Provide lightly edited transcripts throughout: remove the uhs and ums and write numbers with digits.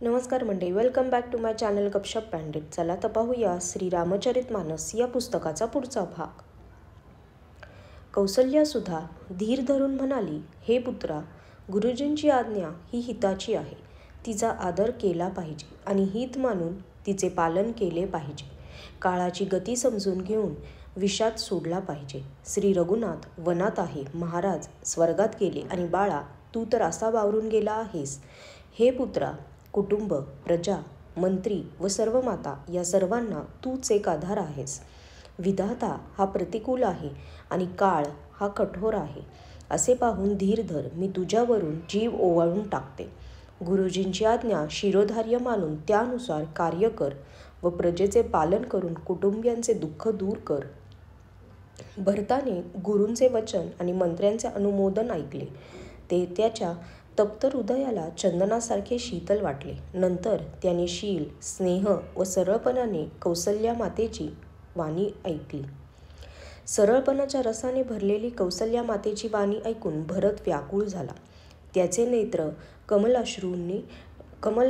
नमस्कार मंडळी, welcome back to my channel Gapshap Pandit. चला तर पाहूया श्री रामचरितमानस या पुस्तकाचा पुढचा भाग. कौसल्यासुद्धा धीर धरून म्हणाली, हे पुत्रा, गुरुजींची आज्ञा ही हिताची आहे. तिचा आदर केला पाहिजे आणि हित मानून तिचे पालन केले पाहिजे. काळाची गती समजून घेऊन विषाद सोडला पाहिजे. श्री रघुनाथ वनात आहे, महाराज स्वर्गात गेले आणि बाळा तू तर असा वावरून गेला आहेस. हे पुत्रा, कुटुंब, प्रजा, मंत्री व सर्व माता या सर्वांना तूच एक आधार आहेस. विधाता हा प्रतिकूल आहे आणि काळ हा कठोर आहे. असे पाहून धीर धर, मी तुझ्यावरून जीव ओवाळून टाकते. गुरुजींची आज्ञा शिरोधार्य मानून त्यानुसार कार्य कर व प्रजेचे पालन करून कुटुंबियांचे दुःख दूर कर. भरताने गुरूंचे वचन आणि मंत्र्यांचे अनुमोदन ऐकले. ते त्याच्या तप्त हृदयाला चंदनासारखे शीतल वाटले. नंतर त्याने शील, स्नेह व सरळपणाने कौसल्या मातेची वाणी ऐकली. सरळपणाच्या रसाने भरलेली कौसल्या मातेची वाणी ऐकून भरत व्याकुळ झाला. त्याचे नेत्र कमल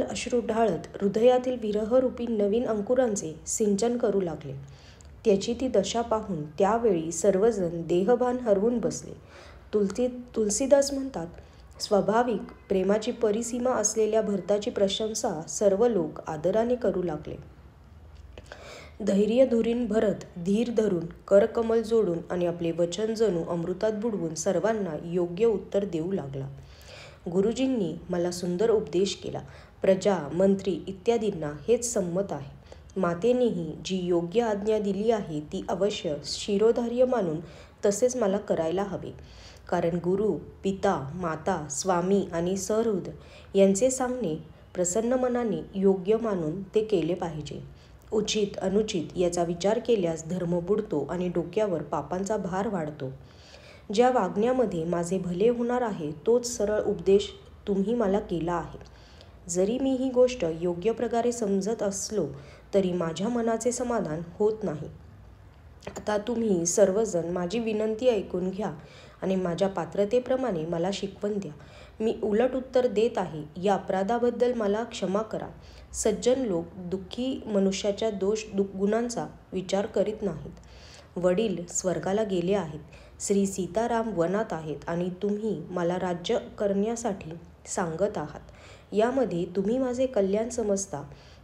अश्रू ढाळत हृदयातील विरहरूपी नवीन अंकुरांचे सिंचन करू लागले. त्याची ती दशा पाहून त्यावेळी सर्वजण देहभान हरवून बसले. तुलसीदास म्हणतात, स्वाभाविक प्रेमाची परिसीमा असलेल्या भरताची प्रशंसा सर्व लोक आदराने करू लागले. धैर्यधुरीण भरत धीर धरून करकमल जोडून आणि आपले वचन जणू अमृतात बुडवून सर्वांना योग्य उत्तर देऊ लागला. गुरुजींनी मला सुंदर उपदेश केला. प्रजा, मंत्री इत्यादींना हेच संमत आहे. मातेनेही जी योग्य आज्ञा दिली आहे ती अवश्य शिरोधार्य मानून तसेच मला करायला हवे. कारण गुरु, पिता, माता, स्वामी आणि सहृद यांचे सांगणे प्रसन्न मनाने योग्य मानून ते केले पाहिजे. उचित अनुचित याचा विचार केल्यास धर्म बुडतो आणि डोक्यावर पापांचा भार वाढतो. ज्या वागण्यामध्ये माझे भले होणार आहे तोच सरळ उपदेश तुम्ही मला केला आहे. जरी मी ही गोष्ट योग्य प्रकारे समजत असलो तरी माझ्या मनाचे समाधान होत नाही. आता तुम्ही सर्वजण माझी विनंती ऐकून घ्या आणि माझ्या पात्रतेप्रमाणे मला शिकवण द्या. मी उलट उत्तर देत आहे, या अपराधाबद्दल मला क्षमा करा. सज्जन लोक दुःखी मनुष्याच्या दोष गुणांचा विचार करीत नाहीत. वडील स्वर्गाला गेले आहेत, श्री सीताराम वनात आहेत आणि तुम्ही मला राज्य करण्यासाठी सांगत आहात. यामध्ये तुम्ही माझे कल्याण समजता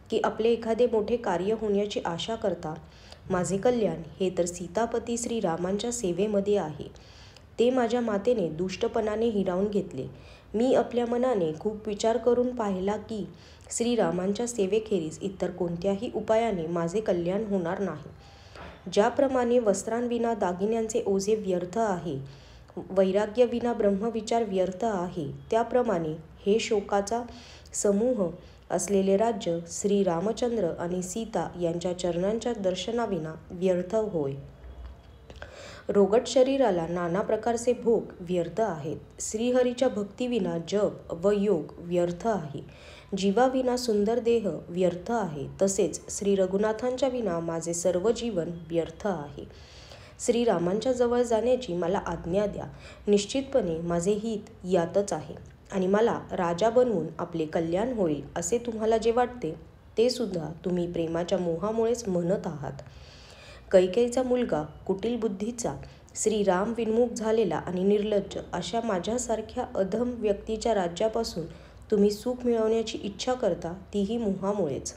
की आपले एखादे मोठे कार्य होण्याची आशा करता? माझे कल्याण हे तर सीतापती श्रीरामांच्या सेवेमध्ये आहे. ते माझ्या मातेने दुष्टपणाने हिरावून घेतले. मी आपल्या मनाने खूप विचार करून पाहिला की श्रीरामांच्या सेवेखेरीज इतर कोणत्याही उपायाने माझे कल्याण होणार नाही. ज्याप्रमाणे वस्त्रांविना दागिन्यांचे ओझे व्यर्थ आहे, वैराग्यविना ब्रह्मविचार व्यर्थ आहे, त्याप्रमाणे हे शोकाचा समूह असलेले राज्य श्री रामचंद्र आणि सीता यांच्या चरणांच्या दर्शनाविना व्यर्थ होय. रोगट शरीराला नाना प्रकारचे भोग व्यर्थ आहेत. श्रीहरीच्या भक्तीविना जप व योग व्यर्थ आहे. जीवाविना सुंदर देह व्यर्थ आहे. तसेच श्री रघुनाथांच्या विना माझे सर्व जीवन व्यर्थ आहे. श्रीरामांच्या जवळ जाण्याची मला आज्ञा द्या. निश्चितपणे माझे हित यातच आहे आणि मला राजा बनवून आपले कल्याण होईल असे तुम्हाला जे वाटते ते सुद्धा तुम्ही प्रेमाच्या मोहामुळेच म्हणत आहात. कैकेयीचा मुलगा, कुटील बुद्धीचा, श्रीराम विन्मुख झालेला आणि निर्लज्ज अशा माझ्यासारख्या अधम व्यक्तीच्या राज्यापासून तुम्ही सुख मिळवण्याची इच्छा करता, तीही मोहामुळेच.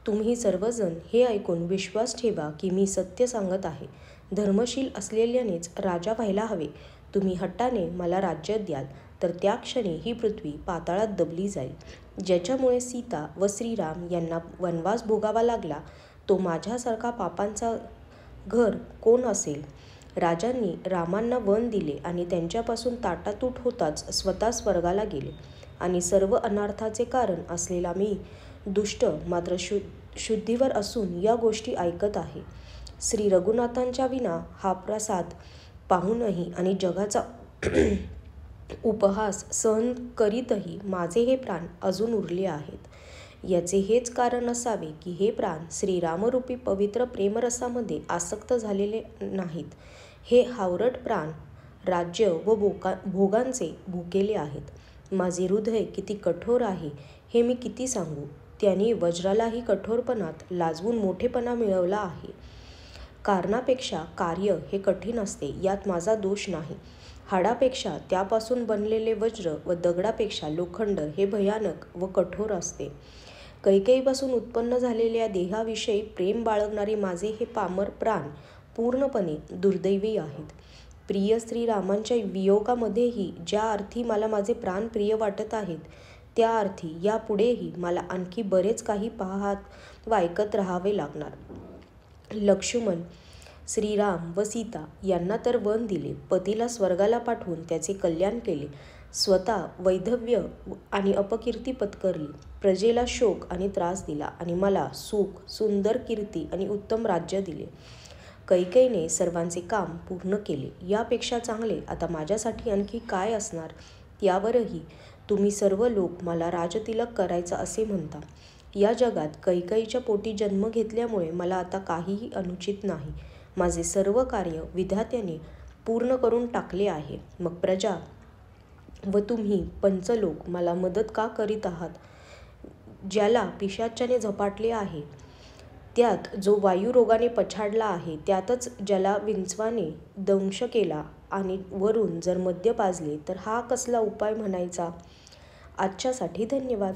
तुम्ही सर्वजण हे ऐकून विश्वास ठेवा की मी सत्य सांगत आहे. धर्मशील असलेल्यानेच राजा व्हायला हवे. तुम्ही हट्टाने मला राज्य द्याल तर त्या क्षणी ही पृथ्वी पाताळात दबली जाईल. ज्याच्यामुळे सीता व श्रीराम यांना वनवास भोगावा लागला तो माझ्यासारखा पापांचा घर कोण असेल? राजांनी रामांना वन दिले आणि त्यांच्यापासून ताटातूट होताच स्वतः स्वर्गाला गेले आणि सर्व अनर्थाचे कारण असलेला मी दुष्ट मात्र शुद्धीवर असून या गोष्टी ऐकत आहे. श्री रघुनाथांच्या विना हा प्रसाद पाहूनही आणि जगाचा उपहास सहन करीतही माझे हे प्राण अजून उरले आहेत. याचे हेच कारण असावे की हे प्राण श्रीरामरूपी पवित्र प्रेमरसामध्ये आसक्त झालेले नाहीत. हे हावरट प्राण राज्य व भोगांचे भुकेले आहेत. माझे हृदय किती कठोर आहे हे मी किती सांगू. त्याने वज्रालाही कठोरपणात लाजवून मोठेपणा मिळवला आहे. कारणापेक्षा कार्य हे कठीण असते, यात माझा दोष नाही. हाडापेक्षा त्यापासून बनलेले वज्र व दगडापेक्षा लोखंड हे भयानक व कठोर असते. कैकेयीपासून उत्पन्न झालेल्या देहाविषयी प्रेम बाळगणारे माझे हे पामर प्राण पूर्णपणे दुर्दैवी आहेत. प्रिय श्रीरामांच्या वियोगामध्येही ज्या अर्थी मला माझे प्राण प्रिय वाटत आहेत, त्या अर्थी यापुढेही मला आणखी बरेच काही पाहत व ऐकत राहावे लागणार. लक्ष्मण, श्रीराम व सीता यांना तर वन दिले, पतीला स्वर्गाला पाठवून त्याचे कल्याण केले, स्वतः वैधव्य आणि अपकीर्ती पत्करली, प्रजेला शोक आणि त्रास दिला आणि मला सुख, सुंदर कीर्ती आणि उत्तम राज्य दिले. कैकेयीने सर्वांचे काम पूर्ण केले. यापेक्षा चांगले आता माझ्यासाठी आणखी काय असणार. त्यावरही तुम्ही सर्व लोक मला राजतिलक करायचा असे म्हणता. या जगात कैकेयीच्या पोटी जन्म घेतल्यामुळे मला आता काहीही अनुचित नाही. माझे सर्व कार्य विधात्याने पूर्ण करून टाकले आहे. मग प्रजा व तुम्ही पंचलोक मला मदत का करीत आहात. ज्याला पिशाच्याने झपाटले आहे, त्यात जो वायुरोगाने पछाडला आहे, त्यातच ज्याला विंचवाने दंश केला आणि वरून जर मद्य पाजले, तर हा कसला उपाय म्हणायचा. आजच्यासाठी धन्यवाद.